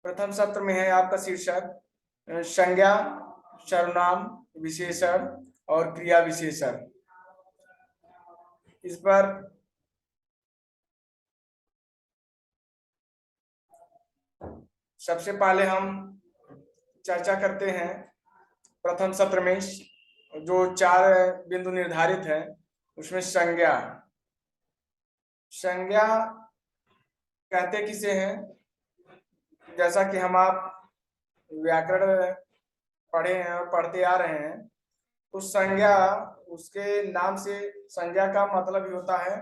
प्रथम सत्र में है आपका शीर्षक संज्ञा, सर्वनाम, विशेषण और क्रिया विशेषण। इस पर सबसे पहले हम चर्चा करते हैं। प्रथम सत्र में जो 4 बिंदु निर्धारित है उसमें संज्ञा कहते किसे हैं? जैसा कि हम आप व्याकरण पढ़े हैं और पढ़ते आ रहे हैं, तो संज्ञा, उसके नाम से संज्ञा का मतलब ही होता है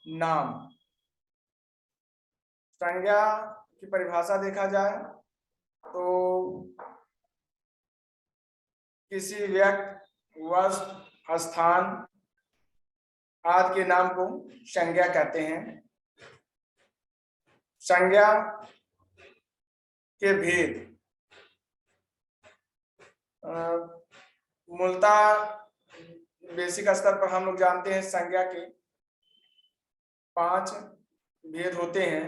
नाम। संज्ञा की परिभाषा देखा जाए तो किसी व्यक्ति, वस्तु, स्थान आदि के नाम को संज्ञा कहते हैं। संज्ञा के भेद मूलतः बेसिक स्तर पर हम लोग जानते हैं संज्ञा के 5 भेद होते हैं,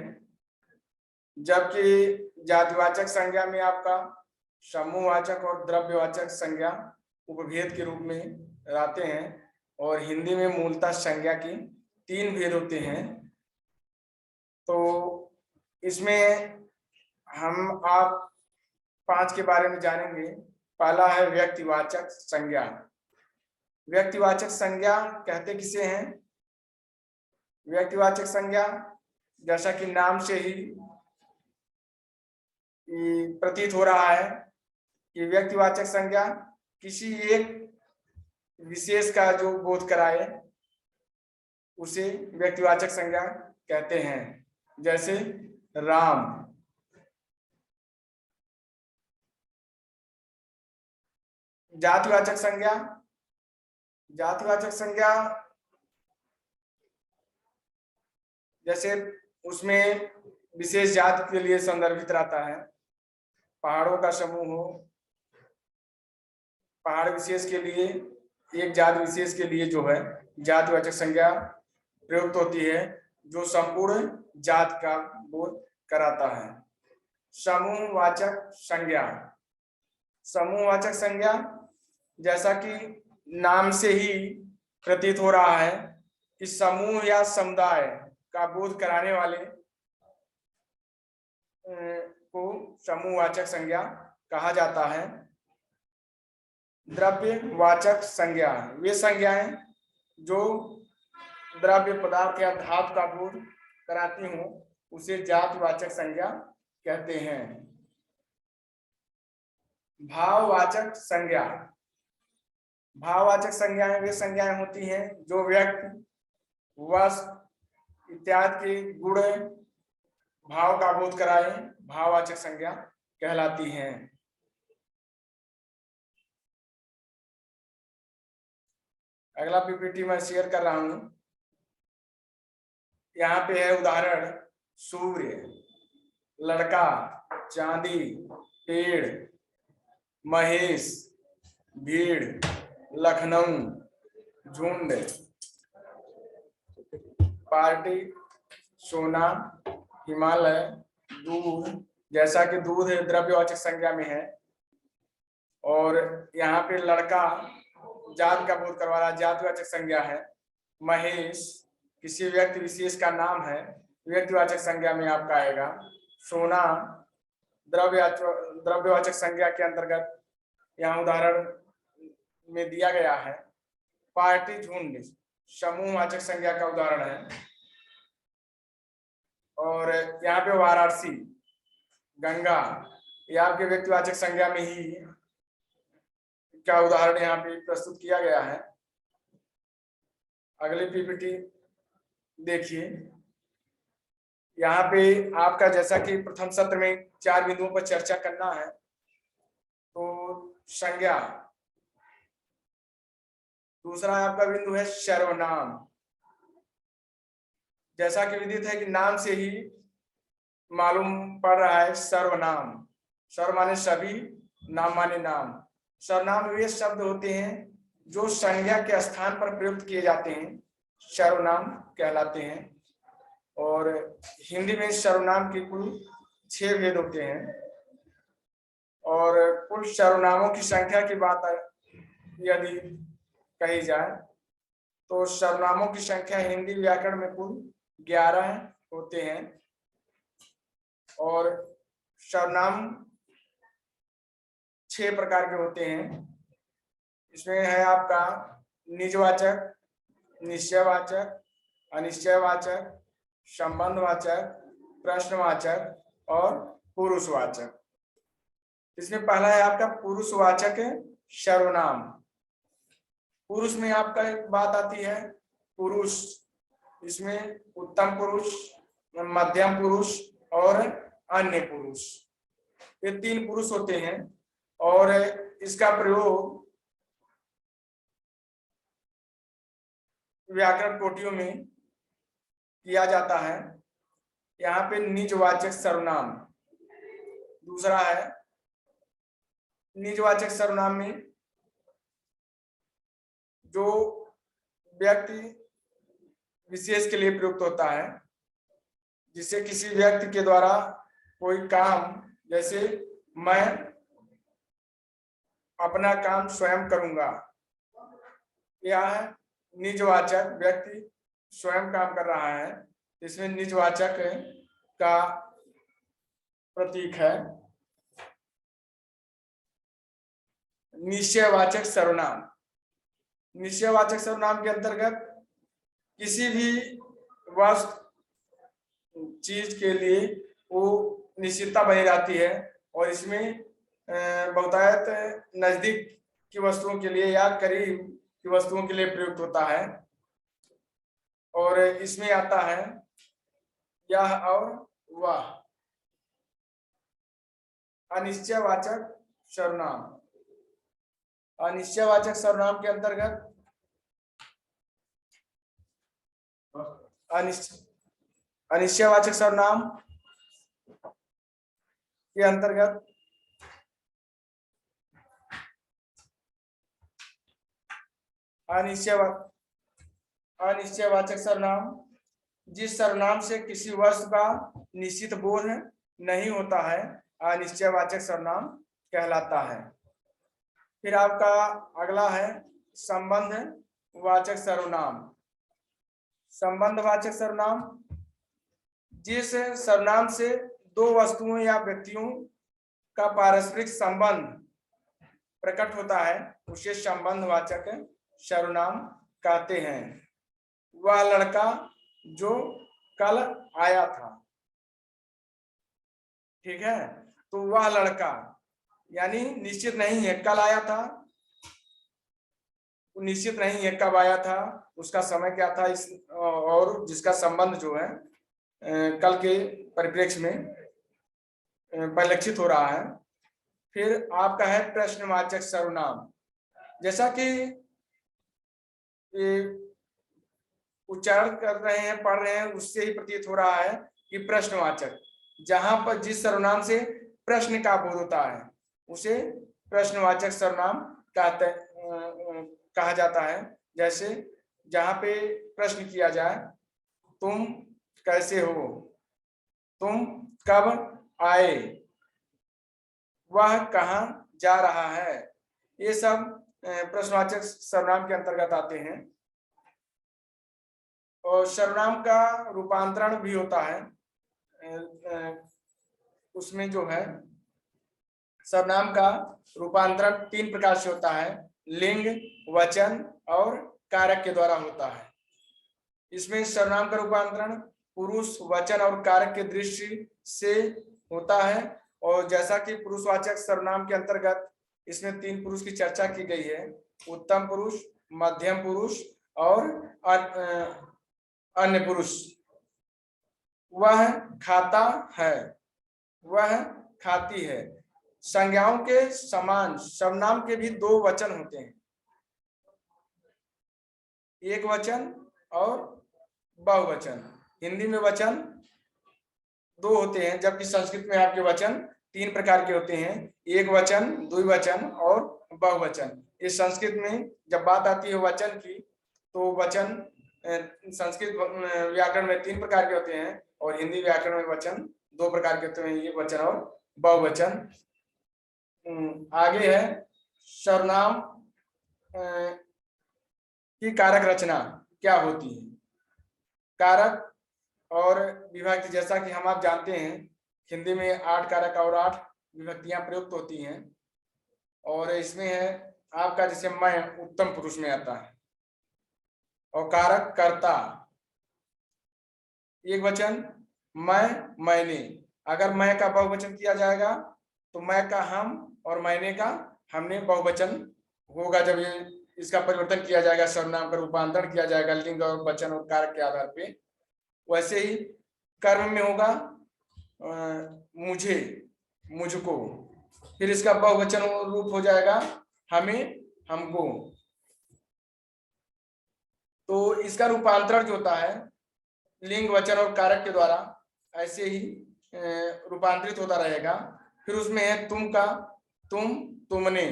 जबकि जातिवाचक संज्ञा में आपका समूहवाचक और द्रव्यवाचक संज्ञा उपभेद के रूप में रहते हैं। और हिंदी में मूलतः संज्ञा की 3 भेद होते हैं। तो इसमें हम आप 5 के बारे में जानेंगे। पहला है व्यक्तिवाचक संज्ञा। व्यक्तिवाचक संज्ञा कहते किसे हैं? व्यक्तिवाचक संज्ञा जैसा कि नाम से ही प्रतीत हो रहा है कि व्यक्तिवाचक संज्ञा किसी एक विशेष का जो बोध कराए उसे व्यक्तिवाचक संज्ञा कहते हैं। जैसे राम। जातिवाचक संज्ञा, जातिवाचक संज्ञा जैसे उसमें विशेष जाति के लिए संदर्भित रहता है। पहाड़ों का समूह हो, पहाड़ विशेष के लिए, एक जाति विशेष के लिए जो है जातिवाचक संज्ञा प्रयुक्त होती है, जो संपूर्ण जात का बोध कराता है। समूहवाचक संज्ञा। समूहवाचक संज्ञा जैसा कि नाम से ही प्रतीत हो रहा है कि समूह या समुदाय का बोध कराने वाले को समूहवाचक संज्ञा कहा जाता है। द्रव्यवाचक संज्ञा, वे संज्ञाएं जो द्रव्य पदार्थ या धातु का बोध कराती हूं उसे जातिवाचक संज्ञा कहते हैं। भाववाचक संज्ञा। भाववाचक संज्ञाएं वे संज्ञाएं होती हैं जो व्यक्ति, वस्तु इत्यादि के गुण भाव का बोध कराए, भाववाचक संज्ञा कहलाती हैं। अगला पीपीटी मैं शेयर कर रहा हूं। यहाँ पे है उदाहरण: सूर्य, लड़का, चांदी, पेड़, महेश, भीड़, लखनऊ, झुंड, पार्टी, सोना, हिमालय, दूध। जैसा कि दूध द्रव्यवाचक संज्ञा में है और यहाँ पे लड़का जात का बोध करवा रहा, जातिवाचक संज्ञा है। महेश किसी व्यक्ति विशेष का नाम है, व्यक्तिवाचक संज्ञा में आपका आएगा। सोना द्रव्यवाचक संज्ञा के अंतर्गत यहाँ उदाहरण में दिया गया है। पार्टी, झुंड समूहवाचक संज्ञा का उदाहरण है। और यहाँ पे वाराणसी, गंगा, ये आपके व्यक्तिवाचक संज्ञा में ही का उदाहरण यहाँ पे प्रस्तुत किया गया है। अगली पीपीटी देखिए। यहाँ पे आपका जैसा कि प्रथम सत्र में 4 बिंदुओं पर चर्चा करना है, तो संज्ञा। दूसरा आपका बिंदु है सर्वनाम। जैसा कि विदित है कि नाम से ही मालूम पड़ रहा है सर्वनाम। सर्व माने सभी, नाम माने नाम। सर्वनाम वे शब्द होते हैं जो संज्ञा के स्थान पर प्रयुक्त किए जाते हैं, सर्वनाम कहलाते हैं। और हिंदी में सर्वनाम के कुल 6 भेद होते हैं। और कुल सर्वनामों की संख्या की बात यदि कही जाए तो सर्वनामों की संख्या हिंदी व्याकरण में कुल 11 होते हैं। और सर्वनाम 6 प्रकार के होते हैं। इसमें है आपका निजवाचक, निश्चयवाचक, अनिश्चयवाचक, संबंधवाचक, प्रश्नवाचक और पुरुषवाचक। इसमें पहला है आपका पुरुषवाचक सर्वनाम। पुरुष में आपका एक बात आती है पुरुष, इसमें उत्तम पुरुष, मध्यम पुरुष और अन्य पुरुष, ये 3 पुरुष होते हैं। और इसका प्रयोग व्याकरण कोटियों में किया जाता है। यहाँ पे निजवाचक सर्वनाम दूसरा है। निजवाचक सर्वनाम में जो व्यक्ति विशेष के लिए प्रयुक्त होता है, जिससे किसी व्यक्ति के द्वारा कोई काम, जैसे मैं अपना काम स्वयं करूंगा, यह निजवाचक, व्यक्ति स्वयं काम कर रहा है, इसमें निजवाचक का प्रतीक है। निश्चयवाचक सर्वनाम, निश्चयवाचक सर्वनाम के अंतर्गत किसी भी वस्तु चीज के लिए वो निश्चितता बनी रहती है और इसमें बहुतायत नजदीक की वस्तुओं के लिए या करीब की वस्तुओं के लिए प्रयुक्त होता है। और इसमें आता है यह और वह। अनिश्चयवाचक सर्वनाम, अनिश्चयवाचक सर्वनाम के अंतर्गत अनिश्चयवाचक सर्वनाम के अंतर्गत अनिश्चयवाचक सर्वनाम जिस सर्वनाम से किसी वस्तु का निश्चित बोध नहीं होता है, अनिश्चयवाचक सर्वनाम कहलाता है। फिर आपका अगला है संबंधवाचक सर्वनाम। संबंधवाचक सर्वनाम जिस सर्वनाम से 2 वस्तुओं या व्यक्तियों का पारस्परिक संबंध प्रकट होता है, उसे संबंधवाचक सर्वनाम कहते हैं। वह लड़का जो कल आया था, ठीक है, तो वह लड़का यानी निश्चित नहीं है, कल आया था, निश्चित नहीं है कब आया था, उसका समय क्या था, इस और जिसका संबंध जो है कल के परिप्रेक्ष्य में परिलक्षित हो रहा है। फिर आपका है प्रश्नवाचक सर्वनाम। जैसा कि उच्चारण कर रहे हैं, पढ़ रहे हैं, उससे ही प्रतीत हो रहा है कि प्रश्नवाचक, जहां पर जिस सर्वनाम से प्रश्न का बोध होता है उसे प्रश्नवाचक सर्वनाम कहा जाता है। जैसे जहां पे प्रश्न किया जाए, तुम कैसे हो, तुम कब आए, वह कहाँ जा रहा है, ये सब प्रश्नवाचक सर्वनाम के अंतर्गत आते हैं। और सर्वनाम का रूपांतरण भी होता है। उसमें जो है सर्वनाम का रूपांतरण 3 प्रकार से होता है, लिंग, वचन और कारक के द्वारा होता है। इसमें सर्वनाम का रूपांतरण पुरुष, वचन और कारक के दृष्टि से होता है। और जैसा कि पुरुषवाचक सर्वनाम के अंतर्गत इसमें 3 पुरुष की चर्चा की गई है, उत्तम पुरुष, मध्यम पुरुष और अन्य पुरुष। वह खाता है, वह खाती है। संज्ञाओं के समान सर्वनाम के भी 2 वचन होते हैं, एक वचन और बहुवचन। हिंदी में वचन 2 होते हैं, जबकि संस्कृत में आपके वचन 3 प्रकार के होते हैं, एक वचन, द्विवचन और बहुवचन। इस संस्कृत में जब बात आती है वचन की, तो वचन संस्कृत व्याकरण में 3 प्रकार के होते हैं और हिंदी व्याकरण में वचन 2 प्रकार के होते हैं, एक वचन और बहुवचन। आगे है सर्वनाम की कारक रचना क्या होती है। कारक और विभक्ति, जैसा कि हम आप जानते हैं हिंदी में 8 कारक और 8 विभक्तियां प्रयुक्त होती हैं, और इसमें है आपका जैसे मैं उत्तम पुरुष में आता है, और कारक कर्ता एक वचन मैंने। अगर मैं का बहुवचन किया जाएगा तो मैं का हम और मैंने का हमने बहुवचन होगा जब ये इसका परिवर्तन किया जाएगा, सर्वनाम का रूपांतरण किया जाएगा लिंग और वचन और कारक के आधार पे। वैसे ही कर्म में होगा मुझे, मुझको, फिर इसका बहुवचन रूप हो जाएगा हमें, हमको। तो इसका रूपांतरण जो होता है लिंग वचन और कारक के द्वारा ऐसे ही रूपांतरित होता रहेगा। फिर उसमें है तुम का तुम, तुमने,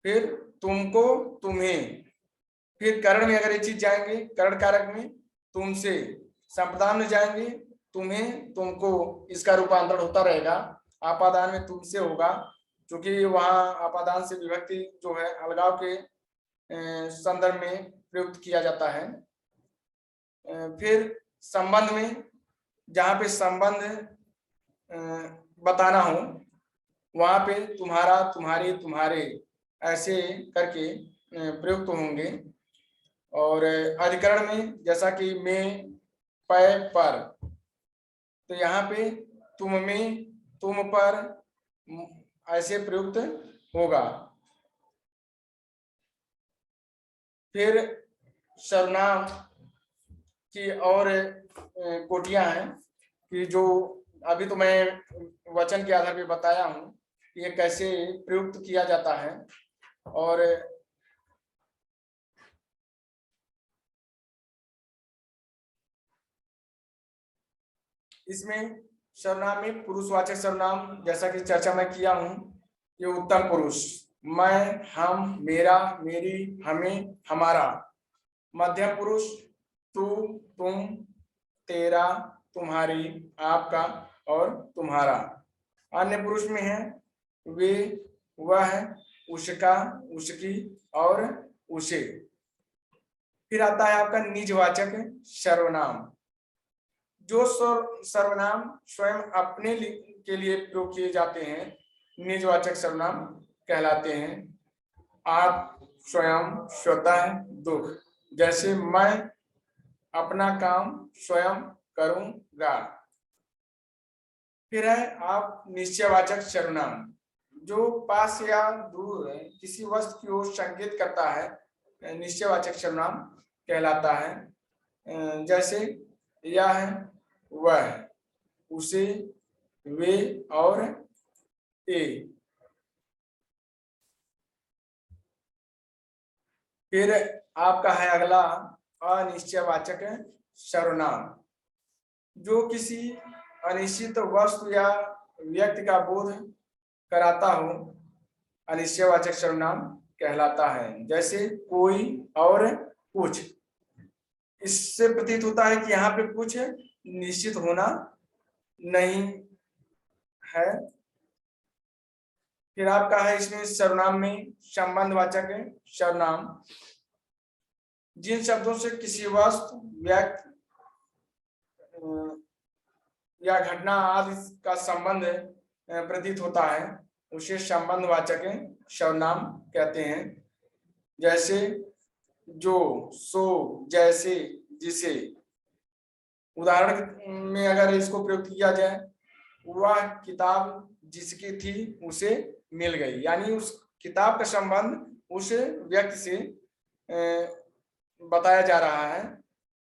फिर तुमको, तुम्हें, फिर करण में अगर ये चीज जाएंगे करण कारक में तुमसे, संप्रदान में जाएंगे तुम्हें, तुमको, इसका रूपांतरण होता रहेगा। आपादान में तुमसे होगा, क्योंकि वहां आपादान से विभक्ति जो है अलगाव के संदर्भ में प्रयुक्त किया जाता है। फिर संबंध में जहां पे संबंध बताना हो वहां पे तुम्हारा, तुम्हारी, तुम्हारे ऐसे करके प्रयुक्त होंगे। और अधिकरण में जैसा कि में, पै, पर, तो यहाँ पे तुम में, तुम पर ऐसे प्रयुक्त होगा। फिर सर्वनाम की और कोटियां हैं कि जो अभी तो मैं वचन के आधार पर बताया हूं कि ये कैसे प्रयुक्त किया जाता है। और इसमें सर्वनाम में पुरुषवाचक सर्वनाम जैसा कि चर्चा मैं किया हूं, ये उत्तम पुरुष मैं, हम, मेरा, मेरी, हमें, हमारा। मध्यम पुरुष तू, तुम, तेरा, तुम्हारी, आपका और तुम्हारा। अन्य पुरुष में है वे, वह, उसका, उसकी और उसे। फिर आता है आपका निजवाचक सर्वनाम। जो सर्वनाम स्वयं अपने के लिए प्रयोग किए जाते हैं निजवाचक सर्वनाम कहलाते हैं। आप, स्वयं, स्वतः, दुख। जैसे मैं अपना काम स्वयं करूंगा। फिर है आप निश्चयवाचक सर्वनाम, जो पास या दूर किसी वस्तु की ओर संकेत करता है निश्चयवाचक सर्वनाम कहलाता है। जैसे यह है, वह, उसे, वे और ए। फिर आपका है अगला अनिश्चयवाचक सर्वनाम, जो किसी अनिश्चित वस्तु या व्यक्ति का बोध कराता हो अनिश्चयवाचक सर्वनाम कहलाता है। जैसे कोई और कुछ, इससे प्रतीत होता है कि यहाँ पे कुछ निश्चित होना नहीं है। फिर आपका है इसमें सर्वनाम में संबंधवाचक सर्वनाम, जिन शब्दों से किसी वस्तु, व्यक्ति या घटना आदि का संबंध प्रतीत होता है उसे संबंधवाचक सर्वनाम कहते हैं। जैसे जो, सो, जैसे, जिसे। उदाहरण में अगर इसको प्रयोग किया जाए, वह किताब जिसकी थी उसे मिल गई, यानी उस किताब का संबंध उस व्यक्ति से बताया जा रहा है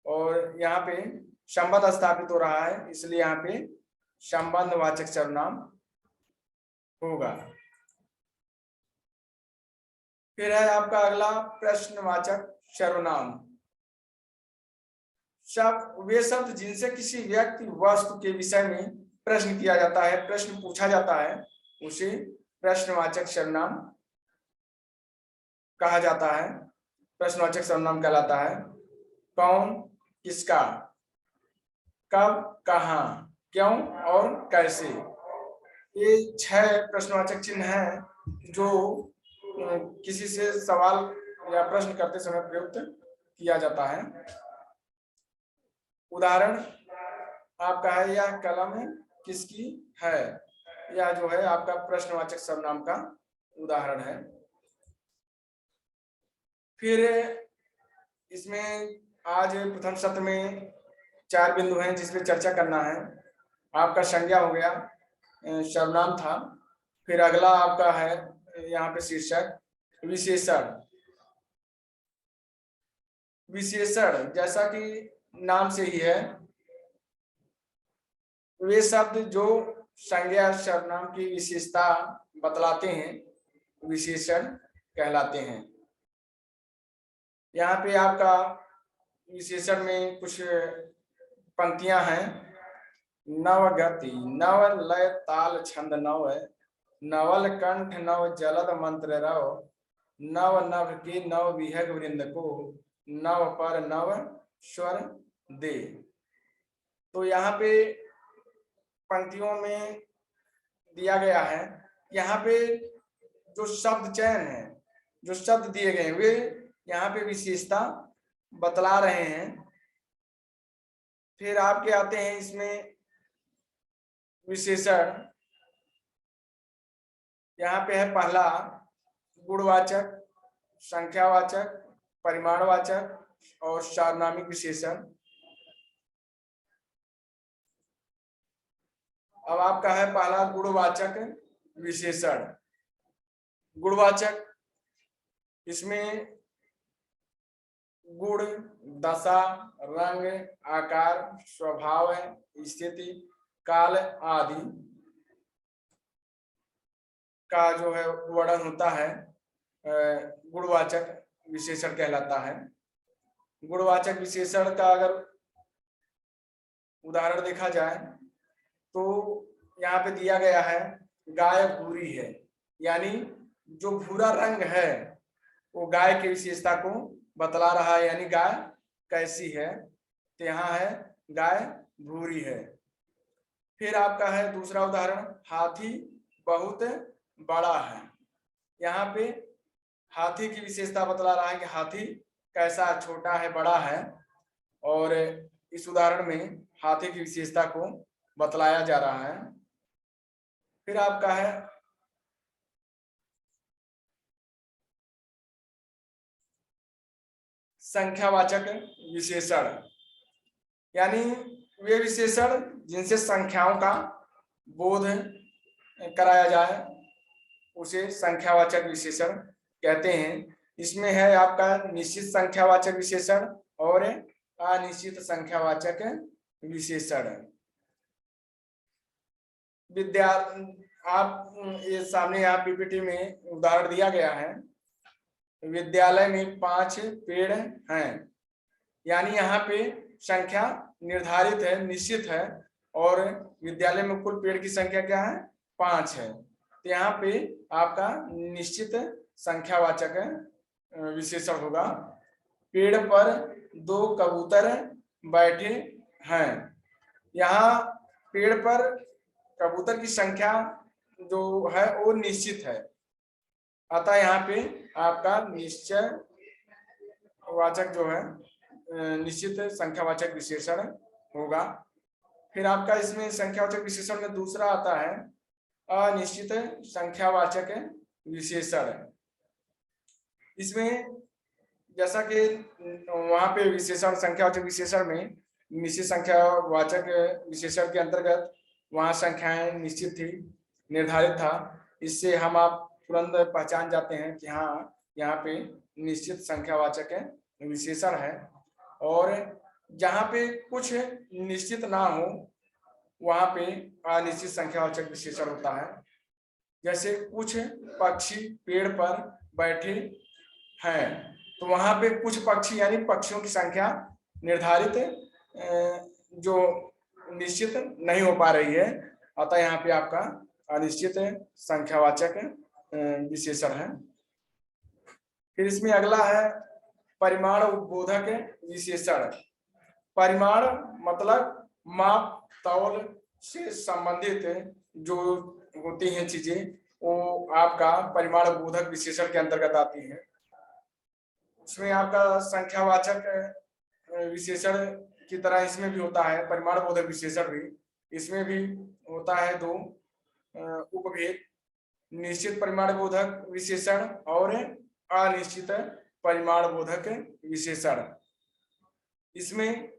और यहाँ पे संबंध स्थापित हो रहा है, इसलिए यहाँ पे संबंधवाचक सर्वनाम होगा। फिर है आपका अगला प्रश्नवाचक सर्वनाम, वे शब्द जिनसे किसी व्यक्ति वस्तु के विषय में प्रश्न किया जाता है, प्रश्न पूछा जाता है, उसे प्रश्नवाचक सर्वनाम कहा जाता है, प्रश्नवाचक सर्वनाम कहलाता है। कौन, किसका, कब, कहाँ, क्यों और कैसे। ये 6 प्रश्नवाचक चिन्ह हैं जो किसी से सवाल या प्रश्न करते समय प्रयुक्त किया जाता है। उदाहरण आपका है, यह कलम किसकी है। यह जो है आपका प्रश्नवाचक सर्वनाम का उदाहरण है। फिर इसमें आज प्रथम सत्र में 4 बिंदु हैं जिसपे चर्चा करना है। आपका संज्ञा हो गया, सर्वनाम था। फिर अगला आपका है यहाँ पे शीर्षक विशेषण। विशेषण जैसा कि नाम से ही है, वे शब्द जो संज्ञा सर्वनाम की विशेषता बतलाते हैं विशेषण कहलाते हैं। यहाँ पे आपका विशेषण में कुछ पंक्तियां हैं। नव गति, नव लय ताल छंद नव, नवल कंठ नव जलद मंत्र रव, नव नभ के नव विहग वृंद को, नव पर नव स्वर दे। तो यहाँ पे पंक्तियों में दिया गया है, यहाँ पे जो शब्द चयन है, जो शब्द दिए गए वे यहाँ पे विशेषता बतला रहे हैं। फिर आपके आते हैं इसमें विशेषण। यहाँ पे है पहला गुणवाचक, संख्यावाचक, परिमाणवाचक और सार्वनामिक विशेषण। अब आपका है पहला गुणवाचक विशेषण। गुणवाचक, इसमें गुण, दशा, रंग, आकार, स्वभाव, स्थिति, काल आदि का जो है वर्णन होता है, गुणवाचक विशेषण कहलाता है। गुणवाचक विशेषण का अगर उदाहरण देखा जाए तो यहाँ पे दिया गया है गाय भूरी है, यानी जो भूरा रंग है वो गाय की विशेषता को बतला रहा है, यानी गाय कैसी है। तो यहाँ है गाय भूरी है। फिर आपका है दूसरा उदाहरण, हाथी बहुत बड़ा है। यहाँ पे हाथी की विशेषता बतला रहा है कि हाथी कैसा, छोटा है, बड़ा है। और इस उदाहरण में हाथी की विशेषता को बतलाया जा रहा है। फिर आपका है संख्यावाचक विशेषण, यानी वे विशेषण जिनसे संख्याओं का बोध कराया जाए उसे संख्यावाचक विशेषण कहते हैं। इसमें है आपका निश्चित संख्यावाचक विशेषण और अनिश्चित संख्यावाचक विशेषण। विद्या आप ये सामने यहाँ पीपीटी में उदाहरण दिया गया है। विद्यालय में 5 पेड़ हैं, यानी यहाँ पे संख्या निर्धारित है, निश्चित है, और विद्यालय में कुल पेड़ की संख्या क्या है, 5 है। तो यहाँ पे आपका निश्चित संख्यावाचक विशेषण होगा। पेड़ पर 2 कबूतर बैठे हैं, यहाँ पेड़ पर कबूतर की संख्या जो है वो निश्चित है, अतः यहाँ पे आपका निश्चय वाचक जो है निश्चित संख्यावाचक विशेषण होगा। फिर आपका इसमें संख्यावाचक विशेषण में दूसरा आता है अनिश्चित संख्यावाचक विशेषण। इसमें जैसा कि वहां पे विशेषण संख्यावाचक विशेषण में निश्चित संख्यावाचक विशेषण के अंतर्गत वहां संख्याएं निश्चित थी, निर्धारित था। इससे हम आप तुरंत पहचान जाते हैं कि हाँ यहाँ पे निश्चित संख्यावाचक विशेषण है। और जहाँ पे कुछ निश्चित ना हो वहां पे अनिश्चित संख्यावाचक विशेषण होता है। जैसे कुछ पक्षी पेड़ पर बैठे हैं, तो वहां पे कुछ पक्षी यानी पक्षियों की संख्या निर्धारित जो निश्चित नहीं हो पा रही है, अतः यहाँ पे आपका अनिश्चित संख्यावाचक विशेषण है। फिर इसमें अगला है परिमाण उपबोधक विशेषण। परिमाण मतलब माप, तौल, से संबंधित जो होती हैं चीजें वो आपका परिमाण बोधक विशेषण के अंतर्गत आती है। उसमें आपका संख्यावाचक विशेषण की तरह इसमें भी होता है, परिमाण बोधक विशेषण भी इसमें भी होता है। दो उपभेद, निश्चित परिमाण बोधक विशेषण और अनिश्चित परिमाण बोधक विशेषण। इसमें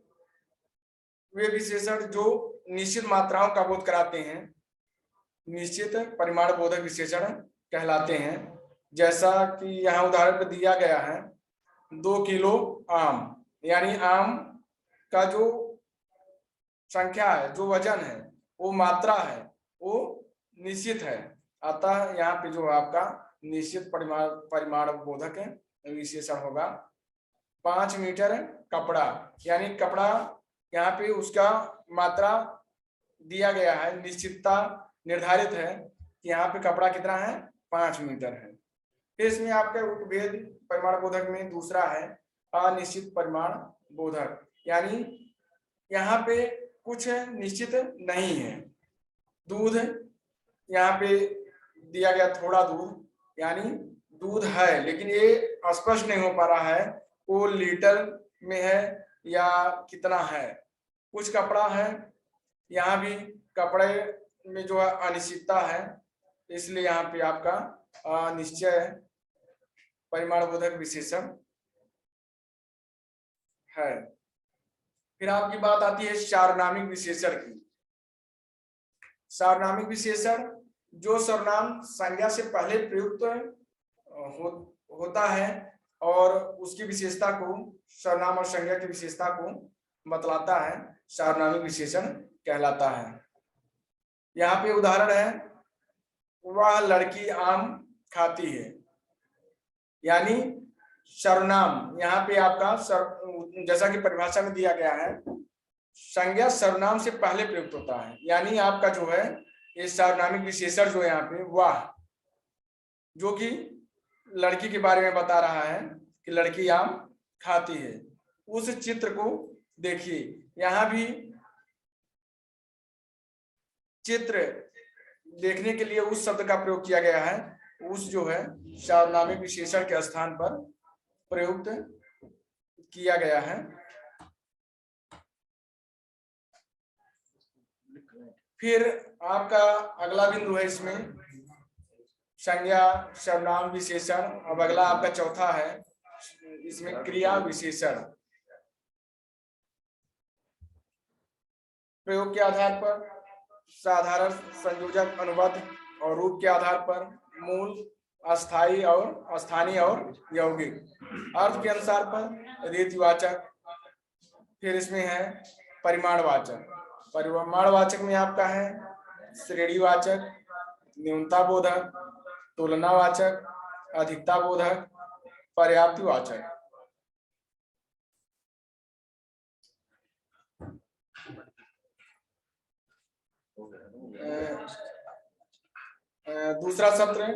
वे विशेषण जो निश्चित मात्राओं का बोध कराते हैं निश्चित परिमाण बोधक विशेषण कहलाते हैं। जैसा कि यहाँ उदाहरण पर दिया गया है, 2 किलो आम, यानी आम का जो संख्या है, जो वजन है, वो मात्रा है, वो निश्चित है। अतः यहाँ पे जो आपका निश्चित परिमाण बोधक विशेषण होगा। 5 मीटर कपड़ा, यानी कपड़ा यहाँ पे उसका मात्रा दिया गया है, निश्चितता निर्धारित है कि यहाँ पे कपड़ा कितना है, 5 मीटर है। फिर इसमें आपके उपभेद परिमाण बोधक में दूसरा है अनिश्चित परिमाण बोधक, यानी यहाँ पे कुछ निश्चित नहीं है। दूध यहाँ पे दिया गया थोड़ा दूध, यानी दूध है लेकिन ये स्पष्ट नहीं हो पा रहा है वो लीटर में है या कितना है। कुछ कपड़ा है, यहाँ भी कपड़े में जो है अनिश्चितता है, इसलिए यहाँ पे आपका अनिश्चय परिमाण बोधक विशेषण है। फिर आपकी बात आती है सार्वनामिक विशेषण की। सार्वनामिक विशेषण जो सर्वनाम संज्ञा से पहले प्रयुक्त होता है और उसकी विशेषता को, सर्वनाम और संज्ञा की विशेषता को बतलाता है, सार्वनामिक विशेषण कहलाता है। यहाँ पे उदाहरण है, वह लड़की आम खाती है, यानी सर्वनाम यहाँ पे आपका जैसा कि परिभाषा में दिया गया है, संज्ञा सर्वनाम से पहले प्रयुक्त होता है, यानी आपका जो है ये सार्वनामिक विशेषण जो यहाँ पे वह, जो कि लड़की के बारे में बता रहा है कि लड़की आम खाती है। उस चित्र को देखिए, यहाँ भी चित्र देखने के लिए उस शब्द का प्रयोग किया गया है, उस जो है सार्वनामिक विशेषण के स्थान पर प्रयुक्त किया गया है। फिर आपका अगला बिंदु है इसमें संज्ञा सर्वनाम विशेषण। अब अगला आपका चौथा है इसमें क्रिया विशेषण। प्रयोग के आधार पर, साधारण, संयोजक, अनुबंध और रूप के आधार पर मूल, अस्थाई और स्थानीय और यौगिक, अर्थ के अनुसार पर रीतिवाचक। फिर इसमें है परिमाणवाचक। परिमाणवाचक में आपका है श्रेणीवाचक, न्यूनता बोधक, तुलनावाचक, अधिकता बोधक, पर्याप्तिवाचक। दूसरा सत्र